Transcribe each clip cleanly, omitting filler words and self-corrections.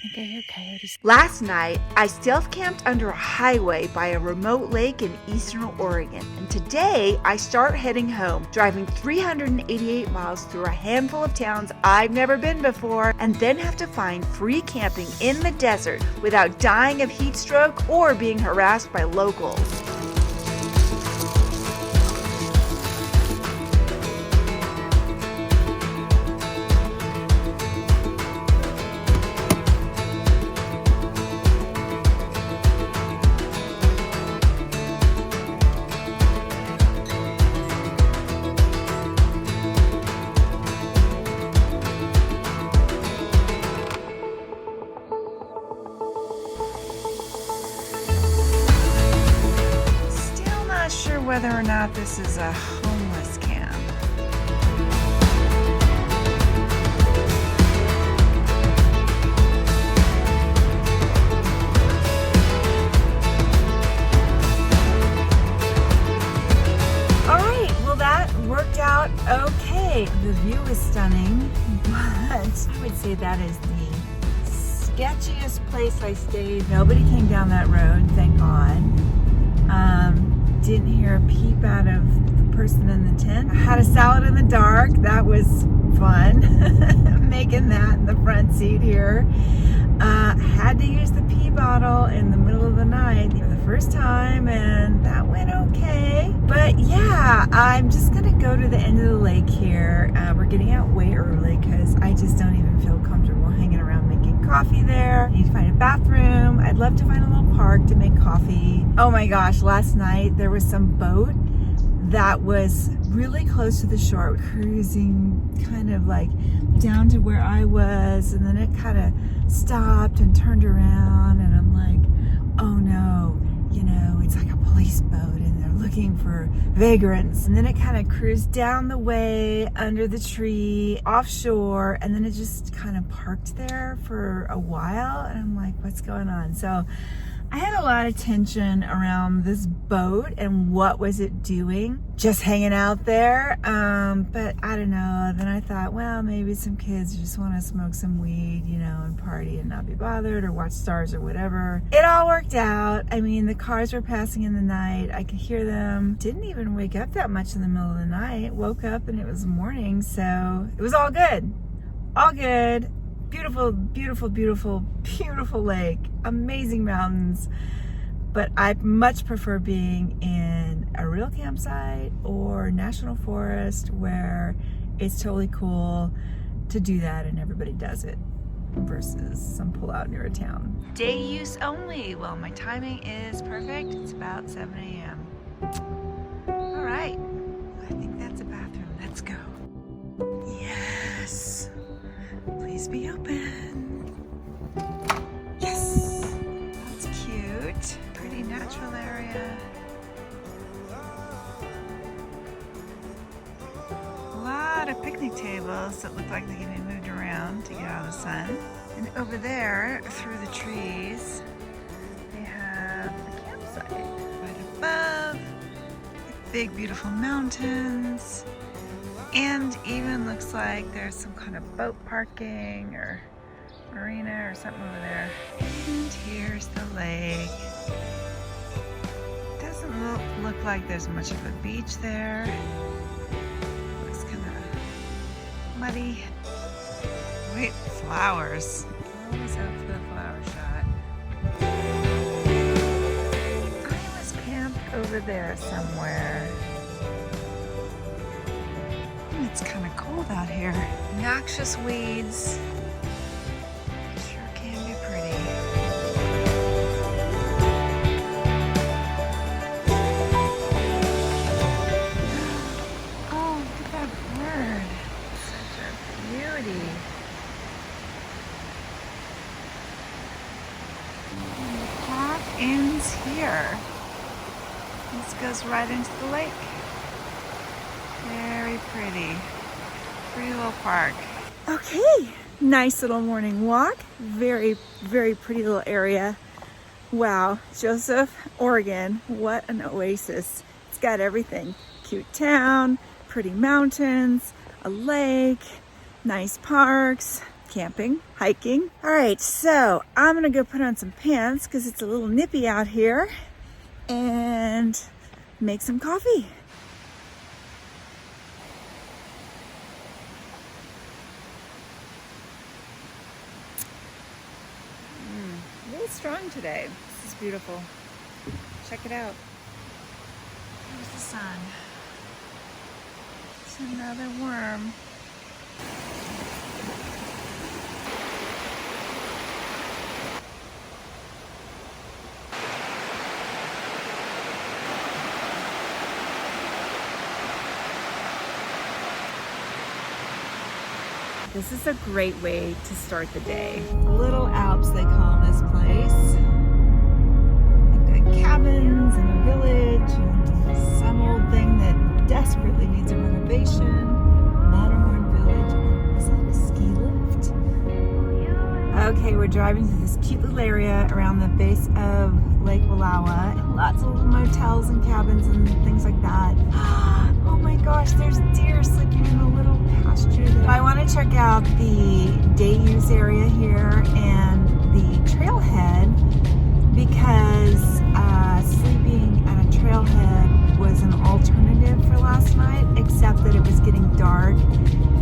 think I hear coyotes. Last night, I stealth camped under a highway by a remote lake in eastern Oregon. And today, I start heading home, driving 388 miles through a handful of towns I've never been before, and then have to find free camping in the desert without dying of heat stroke or being harassed by locals. Whether or not this is a homeless camp. All right, well that worked out okay. The view is stunning, but I would say that is the sketchiest place I stayed. Nobody came down that road, thank God. Didn't hear a peep out of the person in the tent. I had a salad in the dark. That was fun. Making that in the front seat here. Had to use the pee bottle in the middle of the night for the first time, and that went okay. But yeah, I'm just gonna go to the end of the lake here. We're getting out way early because I just don't even feel comfortable hanging around making coffee there. I need to find a bathroom. I'd love to find a little park to make coffee. Oh my gosh, last night there was some boat that was really close to the shore, cruising kind of like down to where I was, and then it kind of stopped and turned around, and I'm like, oh no, you know, it's like a police boat and they're looking for vagrants. And then it kind of cruised down the way under the tree offshore, and then it just kind of parked there for a while, and I'm like, what's going on? So I had a lot of tension around this boat and what was it doing, just hanging out there. But I don't know. Then I thought, well, maybe some kids just want to smoke some weed, you know, and party and not be bothered or watch stars or whatever. It all worked out. I mean, the cars were passing in the night. I could hear them. Didn't even wake up that much in the middle of the night. Woke up and it was morning. So it was all good. All good. Beautiful, beautiful, beautiful, beautiful lake, amazing mountains, but I much prefer being in a real campsite or national forest where it's totally cool to do that and everybody does it versus some pullout near a town. Day use only. Well, my timing is perfect. It's about 7 a.m. All right, I think that's a bathroom. Let's go. Yes. Please be open. Yes! That's cute. Pretty natural area. A lot of picnic tables that look like they can be moved around to get out of the sun. And over there, through the trees, they have the campsite. Right above, big beautiful mountains. And even looks like there's some kind of boat parking or marina or something over there. And here's the lake. Doesn't look like there's much of a beach there. Looks kind of muddy. Wait, flowers. Always up for the flower shot. I was camped over there somewhere. It's kind of cold out here. Noxious weeds. Sure can be pretty. Oh, look at that bird. Such a beauty. And the path ends here. This goes right into the lake. Very pretty. Pretty little park. Okay, nice little morning walk. Very, very pretty little area. Wow, Joseph, Oregon, what an oasis. It's got everything. Cute town, pretty mountains, a lake, nice parks. camping, hiking. All right, so I'm gonna go put on some pants because it's a little nippy out here and make some coffee. Really strong today. This is beautiful. Check it out. There's the sun. It's another worm. This is a great way to start the day. Little Alps, they call this place. They've got cabins and a village and some old thing that desperately needs a renovation. Matterhorn Village. Is that a ski lift? Okay, we're driving through this cute little area around the base of Lake Wallowa. Lots of little motels and cabins and things like that. Oh my gosh, there's deer sleeping in a little pasture there. I want to check out the day use area here and the trailhead because sleeping at a trailhead was an alternative for last night, except that it was getting dark,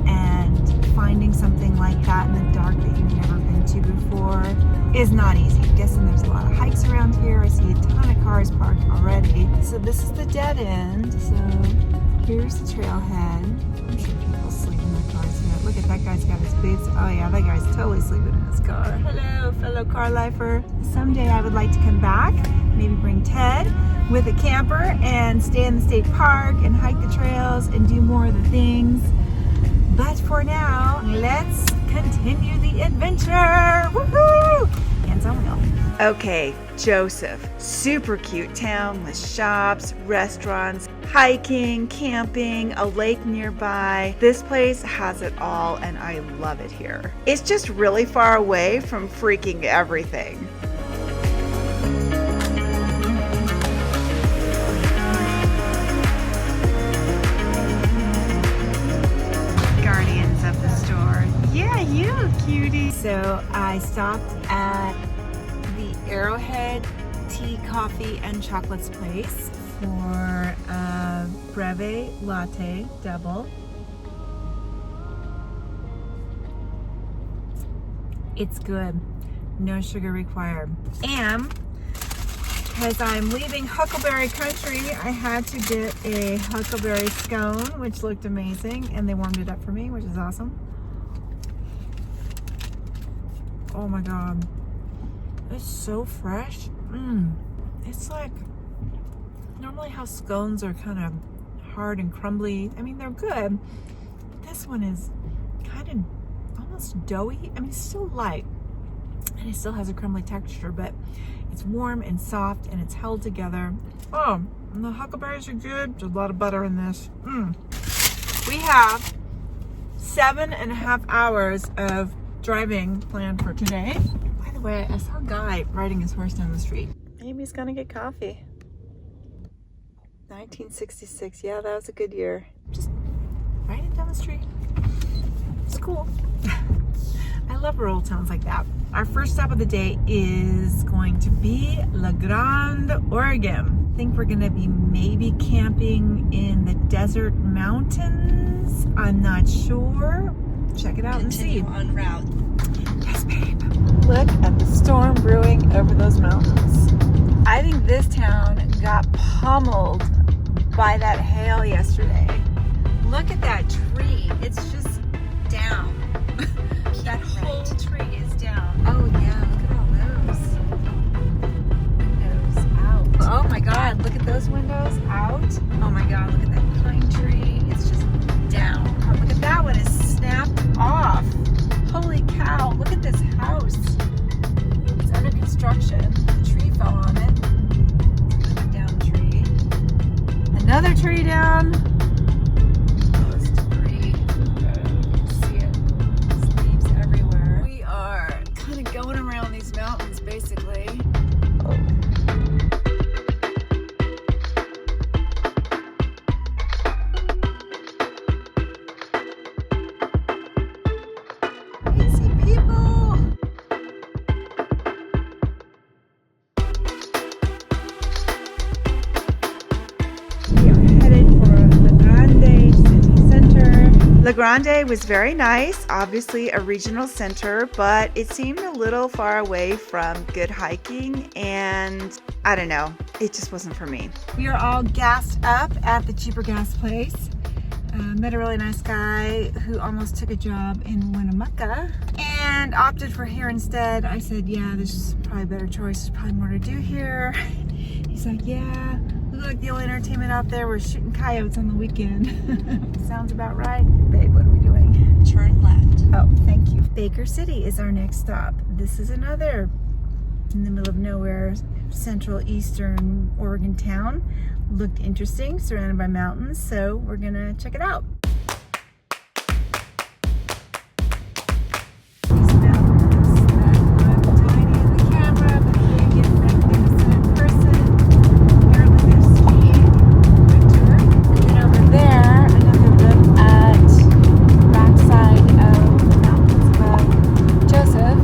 and finding something like that in the dark that you've never been to before is not easy. I'm guessing there's a lot of hikes around here. I see a ton of cars parked already. So this is the dead end. So here's the trailhead. I'm sure people sleep in their cars here. Look at that guy's got his boots. Oh yeah, that guy's totally sleeping in his car. Hello, fellow car lifer. Someday I would like to come back, maybe bring Ted with a camper and stay in the state park and hike the trails and do more of the things. But for now, let's continue the adventure. Woohoo! Hands on wheel. Okay, Joseph. Super cute town with shops, restaurants, hiking, camping, a lake nearby. This place has it all and I love it here. It's just really far away from freaking everything. Guardians of the store. Yeah, you cutie. So I stopped at the Arrowhead Tea, Coffee, and Chocolates place for a breve latte double. It's good. No sugar required. And because I'm leaving Huckleberry Country, I had to get a Huckleberry scone, which looked amazing, and they warmed it up for me, which is awesome. Oh my God. It's so fresh. It's like, normally how scones are kind of hard and crumbly. I mean, they're good. But this one is kind of almost doughy. I mean, it's still light and it still has a crumbly texture, but it's warm and soft and it's held together. Oh, and the huckleberries are good. There's a lot of butter in this. We have 7.5 hours of driving planned for today. By the way, I saw a guy riding his horse down the street. Maybe he's gonna get coffee. 1966, yeah, that was a good year. Just riding down the street. It's cool. I love rural towns like that. Our first stop of the day is going to be La Grande, Oregon. I think we're gonna be maybe camping in the desert mountains. I'm not sure. Check it out and see. On route. Yes, babe. Look at the storm brewing over those mountains. I think this town got pummeled by that hail yesterday. Look at that tree. It's just down. That whole tree is down. Oh yeah, look at all those. Windows out. Oh my God, look at those windows out. Oh my God, look at that pine tree. It's just down. Oh, look at that one, it's snapped off. Holy cow, look at this house. It's under construction. The tree fell on it. Down tree. Another tree down. Oh, it's debris. You can see it. There's leaves everywhere. We are kind of going around these mountains basically. Easy Grande was very nice, obviously a regional center, but it seemed a little far away from good hiking, and I don't know, it just wasn't for me. We are all gassed up at the cheaper gas place. Met a really nice guy who almost took a job in Winnemucca and opted for here instead. I said, yeah, this is probably a better choice. There's probably more to do here. He's like, yeah, look like the only entertainment out there was shooting coyotes on the weekend. Sounds about right. Babe, what are we doing? Turn left. Oh, thank you. Baker City is our next stop. This is another in the middle of nowhere, central eastern Oregon town. Looked interesting, surrounded by mountains, so we're gonna check it out. These mountains that look tiny in the camera, but they get magnificent in person. Apparently there's skiing in winter. And then over there, another look at the backside of the mountains above Joseph.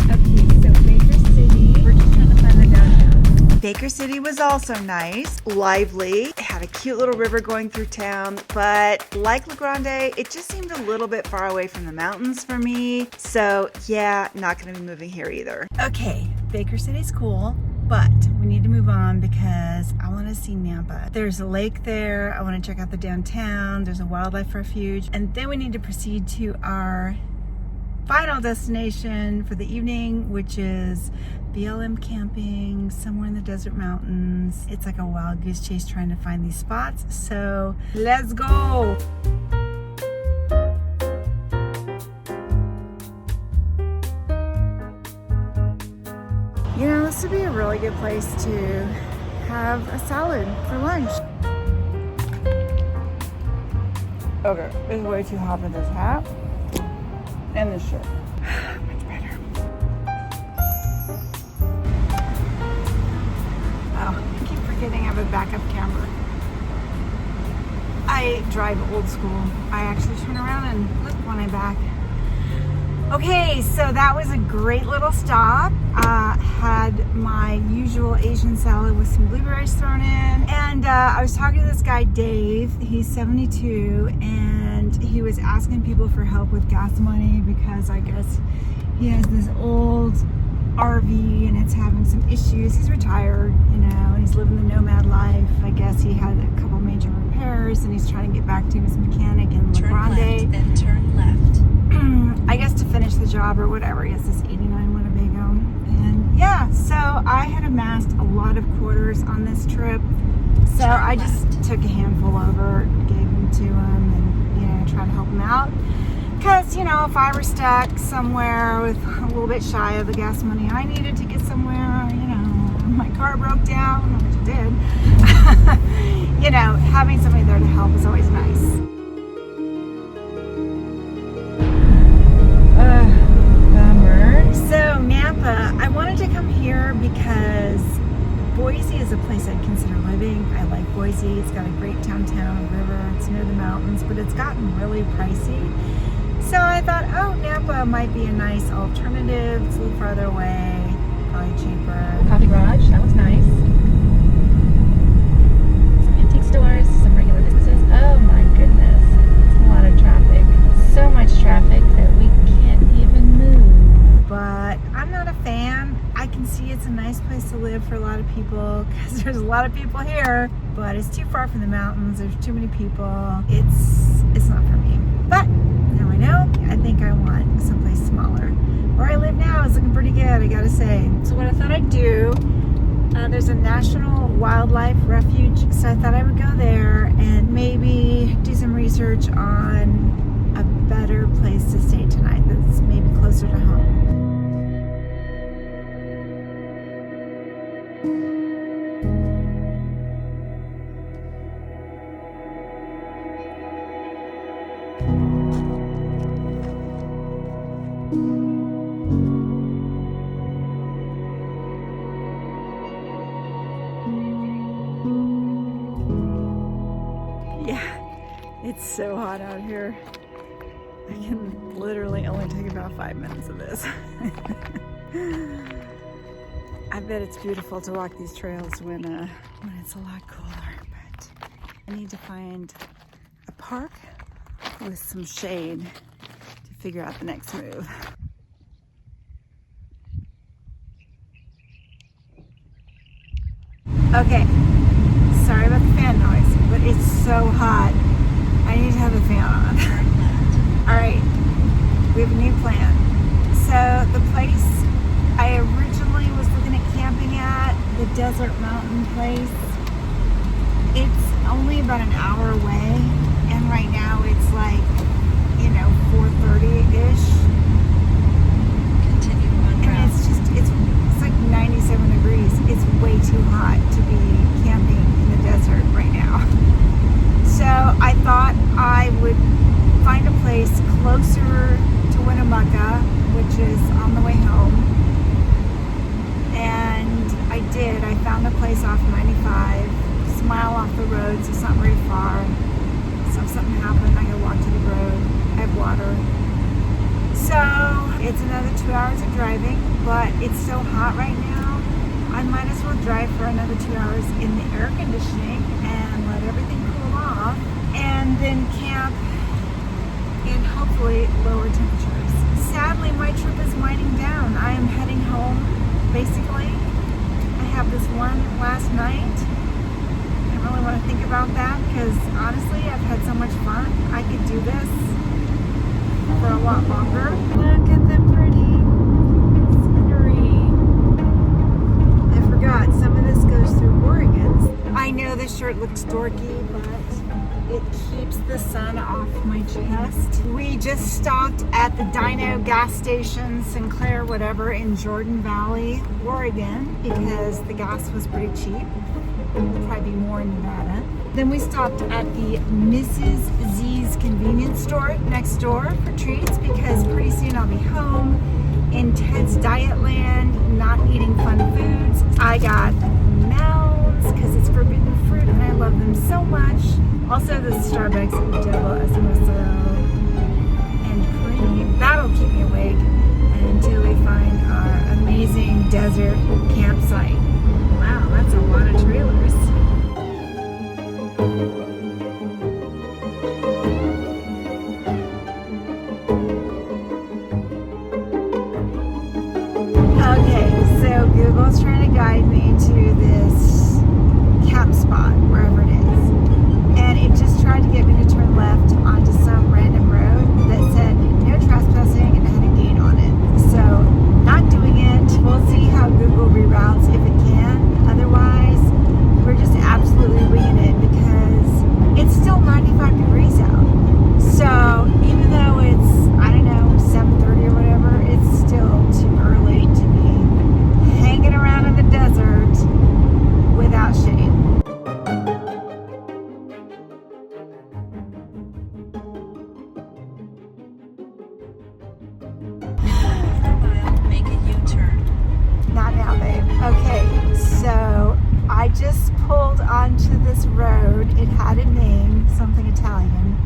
Okay, so Baker City, we're just trying to find the downtown. Baker City was also nice, lively. It had a cute little river going through town, but like La Grande, it just seemed a little bit far away from the mountains for me. So yeah, not gonna be moving here either. Okay, Baker City's cool, but we need to move on because I want to see Nampa. There's a lake there. I want to check out the downtown. There's a wildlife refuge, and then we need to proceed to our final destination for the evening, which is BLM camping somewhere in the desert mountains. It's like a wild goose chase trying to find these spots. So let's go. You know, this would be a really good place to have a salad for lunch. Okay, it's way too hot for this hat and this shirt. Much better. Oh, I keep forgetting I have a backup camera. I drive old school. I actually turn around and look when I'm back. Okay, so that was a great little stop. Had my usual Asian salad with some blueberries thrown in. And I was talking to this guy, Dave. He's 72, and he was asking people for help with gas money because I guess he has this old RV and it's having some issues. He's retired, you know, and he's living the nomad life. I guess he had a couple major repairs and he's trying to get back to his mechanic in La Grande. Left, then turn left. I guess to finish the job or whatever. He has this 89 Winnebago. And yeah, so I had amassed a lot of quarters on this trip. So I just took a handful over, gave them to him, and, you know, tried to help him out. Because, you know, if I were stuck somewhere with a little bit shy of the gas money I needed to get somewhere, you know, my car broke down, which it did, you know, having somebody there to help is always nice. Bummer. So, Nampa, I wanted to come here because Boise is a place I'd consider living. I like Boise. It's got a great downtown, a river. It's near the mountains, but it's gotten really pricey. So I thought, oh, Nampa might be a nice alternative. It's a little farther away, probably cheaper. Coffee garage, that was nice. Some antique stores, some regular businesses. Oh my goodness, it's a lot of traffic. So much traffic that we can't even move. But I'm not a fan. I can see it's a nice place to live for a lot of people because there's a lot of people here, but it's too far from the mountains. There's too many people. It's not for me. But now I know, I think I want someplace smaller. Where I live now is looking pretty good, I gotta say. So what I thought I'd do, there's a national wildlife refuge, so I thought I would go there and maybe do some research on a better place to stay tonight that's maybe closer to home. It's so hot out here. I can literally only take about 5 minutes of this. I bet it's beautiful to walk these trails when it's a lot cooler, but I need to find a park with some shade to figure out the next move. Okay, sorry about the fan noise, but it's so hot. I need to have the fan on. All right, we have a new plan. So the place I originally was looking at camping at, the Desert Mountain place, it's only about an hour away, and right now it's like, 4:30-ish. Continue on And route. it's like 97 degrees. It's way too hot to be camping in the desert right now. So I thought I would find a place closer to Winnemucca, which is on the way home. And I did. I found a place off 95, just a mile off the road, so it's not very far. So if something happened, I could walk to the road. I have water. So it's another 2 hours of driving, but it's so hot right now, I might as well drive for another 2 hours in the air conditioning and let everything cool off, and then camp in hopefully lower temperatures. Sadly, my trip is winding down. I am heading home, basically. I have this one last night. I don't really want to think about that because honestly, I've had so much fun. I could do this for a lot longer. Look at the pretty scenery. I forgot, some of this goes through Oregon. I know this shirt looks dorky, but it keeps the sun off my chest. We just stopped at the Dino gas station, Sinclair, whatever, in Jordan Valley, Oregon, because the gas was pretty cheap. It'll probably be more in Nevada. Then we stopped at the Mrs. Z's convenience store next door for treats because pretty soon I'll be home in Ted's Diet Land, not eating fun foods. I got Mounds because it's forbidden fruit and I love them so much. Also the Starbucks AUDIBLE espresso and cream. That'll keep me awake until we find our amazing desert campsite. Wow, that's a lot of trailers. Okay, so Google's trying to guide me to this camp spot, wherever it is. And it just tried to get me to turn left onto some random road that said no trespassing and it had a gate on it. So, not doing it. We'll see how Google reroutes if it can. Otherwise, we're just absolutely winging it because it's still 95 degrees out. So, even though it's, 7:30 or whatever, it's still too early to be hanging around in the desert without shade. Make a U-turn. Not now, babe. Okay, so I just pulled onto this road. It had a name, something Italian.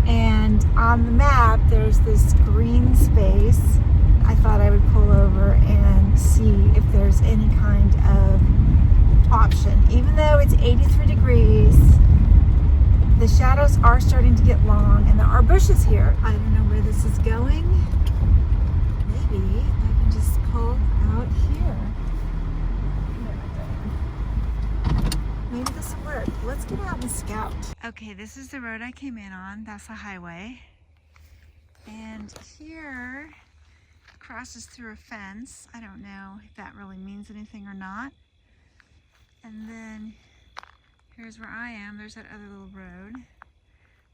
And on the map, there's this green space. I thought I would pull over and see if there's any kind of option. Even though it's 83 degrees, the shadows are starting to get long and there are bushes here. I don't know where this is going. Maybe I can just pull out here. Maybe this will work. Let's get out and scout. Okay, this is the road I came in on. That's the highway. And here crosses through a fence. I don't know if that really means anything or not. And then here's where I am. There's that other little road.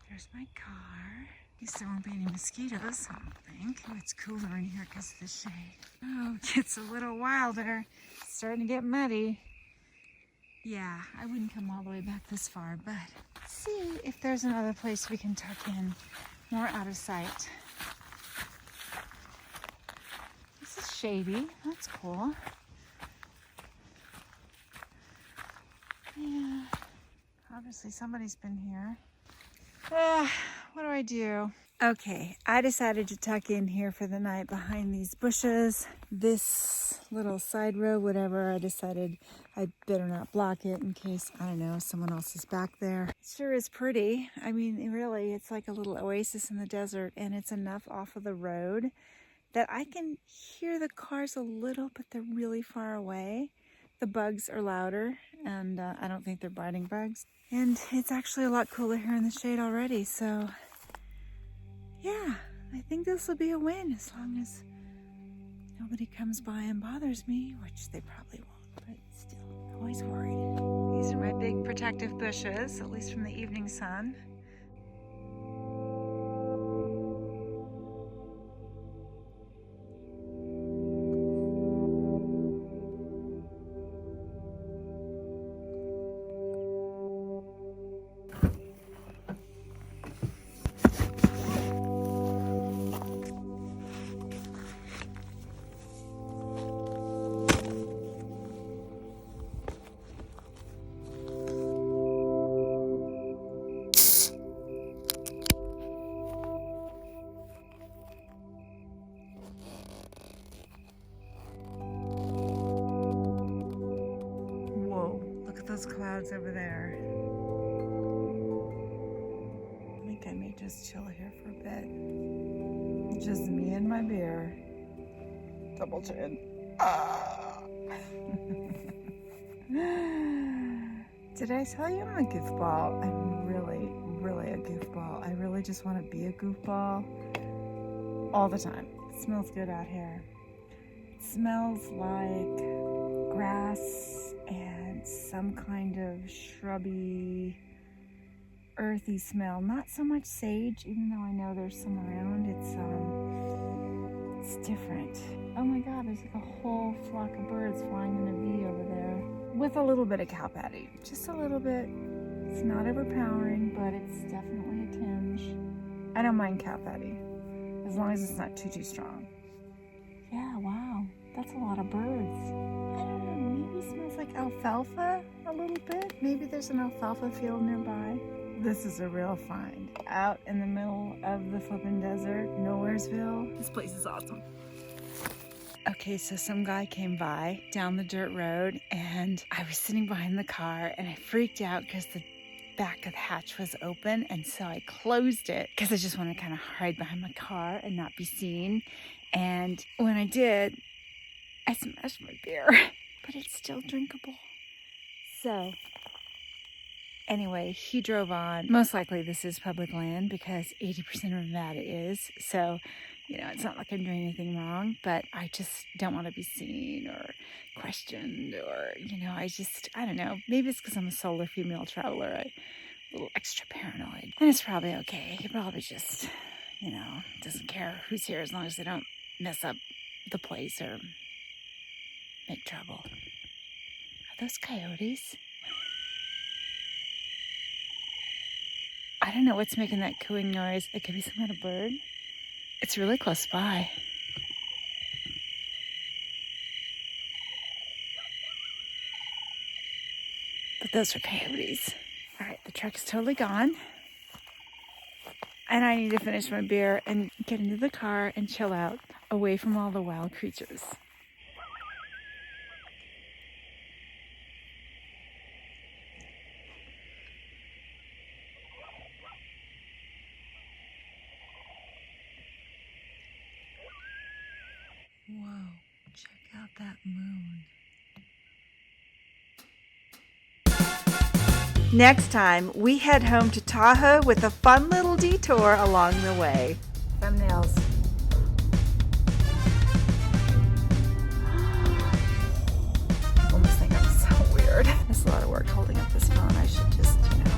There's my car. At least there won't be any mosquitoes, I don't think. Oh, it's cooler in here because of the shade. Oh, it gets a little wilder. It's starting to get muddy. Yeah, I wouldn't come all the way back this far, but let's see if there's another place we can tuck in more out of sight. This is shady. That's cool. Yeah, obviously somebody's been here. What do I do? Okay, I decided to tuck in here for the night behind these bushes. This little side road, whatever, I decided I'd better not block it in case, I don't know, someone else is back there. It sure is pretty. I mean, really, it's like a little oasis in the desert, and it's enough off of the road that I can hear the cars a little, but they're really far away. The bugs are louder, and I don't think they're biting bugs. And it's actually a lot cooler here in the shade already, so yeah, I think this will be a win as long as nobody comes by and bothers me, which they probably won't, but still, always worried. These are my big protective bushes, at least from the evening sun. Those clouds over there. I think I may just chill here for a bit. Just me and my beer. Double chin. Ah. Did I tell you I'm a goofball? I'm really a goofball. I really just want to be a goofball all the time. It smells good out here. It smells like grass and some kind of shrubby, earthy smell. Not so much sage, even though I know there's some around. It's different. Oh my God, there's like a whole flock of birds flying in a V over there. With a little bit of cow patty, just a little bit. It's not overpowering, but it's definitely a tinge. I don't mind cow patty, as long as it's not too strong. Yeah, wow, that's a lot of birds. I don't know, maybe it smells like alfalfa a little bit. Maybe there's an alfalfa field nearby. This is a real find. Out in the middle of the flippin' desert, Nowheresville. This place is awesome. Okay, so some guy came by down the dirt road, and I was sitting behind the car, and I freaked out because the back of the hatch was open, and so I closed it because I just wanted to kind of hide behind my car and not be seen. And when I did, I smashed my beer, but it's still drinkable. So anyway, he drove on. Most likely this is public land because 80% of Nevada is. So, you know, it's not like I'm doing anything wrong, but I just don't want to be seen or questioned or, you know, I don't know. Maybe it's because I'm a solo female traveler. I'm a little extra paranoid. And it's probably okay. He probably just, you know, doesn't care who's here as long as they don't mess up the place or make trouble. Are those coyotes? I don't know what's making that cooing noise. It could be some kind of bird. It's really close by. But those are coyotes. All right, the truck is totally gone. And I need to finish my beer and get into the car and chill out away from all the wild creatures. Whoa, check out that moon. Next time, we head home to Tahoe with a fun little detour along the way. Thumbnails. I almost think I'm so weird. It's a lot of work holding up this phone. I should just, you know.